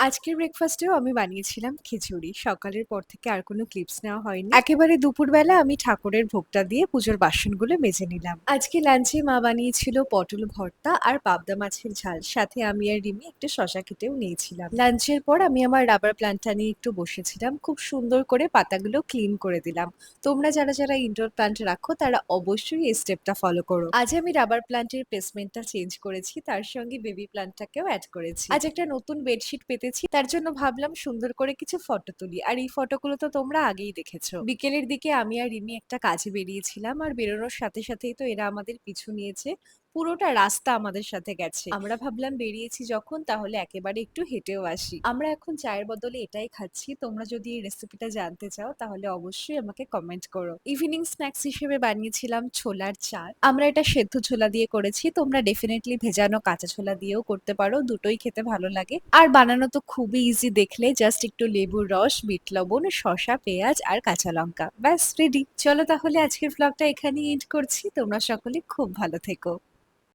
আজকের ব্রেকফাস্টেও আমি বানিয়েছিলাম খিচুড়ি। সকালের পর থেকে আর কোনো ক্লিপস নেওয়া হয়নি। একেবারে দুপুরবেলা আমি ঠাকুরের ভোগটা দিয়ে পুজোর বাসনগুলো মেজে নিলাম। আজকে লাঞ্চে মা বানিয়েছিল পটল ভর্তা আর পাবদা মাছের ঝাল। সাথে আমি আর রিমি একটু শসা কেটেও নিয়েছিলাম। লাঞ্চের পর আমি আমার রাবার প্ল্যান্টটা নিয়ে একটু বসেছিলাম। খুব সুন্দর করে পাতাগুলো ক্লিন করে দিলাম। তোমরা যারা ইনডোর প্ল্যান্ট রাখো তারা অবশ্যই এই স্টেপটা ফলো করো। আজ আমি রাবার প্ল্যান্টের প্লেসমেন্টটা চেঞ্জ করেছি, তার সঙ্গে বেবি প্ল্যান্টটাকেও অ্যাড করেছি। আজ একটা নতুন বেডশিট পেতেছি, তার জন্য ভাবলাম সুন্দর করে কিছু ফটো তুলি। আর এই ফটোগুলো তো তোমরা আগেই দেখেছো। বিকেলের দিকে আমি আর রিমি একটা কাজে বেরিয়েছিলাম, আর বেরোনোর সাথে সাথেই তো এরা আমাদের পিছু নিয়েছে। পুরোটা রাস্তা আমাদের সাথে গেছে। আমরা ভাবলাম বেরিয়েছি যখন, তাহলে একেবারে একটু হেঁটেও আসি। আমরা এখন চায়ের বদলে এটাই খাচ্ছি। তোমরা যদি এই রেসিপিটা জানতে চাও তাহলে অবশ্যই আমাকে কমেন্ট করো। ইভিনিং স্ন্যাক্স হিসেবে বানিয়েছিলাম ছোলার চাট। আমরা এটা সেদ্ধ ছোলা দিয়ে করেছি। তোমরা ডেফিনেটলি ভেজানো কাঁচা ছোলা দিয়েও করতে পারো, দুটোই খেতে ভালো লাগে। আর বানানো তো খুবই ইজি, দেখলে জাস্ট একটু লেবুর রস, বিট লবণ, শসা, পেঁয়াজ আর কাঁচা লঙ্কা, ব্যাস রেডি। চলো তাহলে আজকের ব্লগটা এখানেই এন্ড করছি। তোমরা সকলে খুব ভালো থেকো।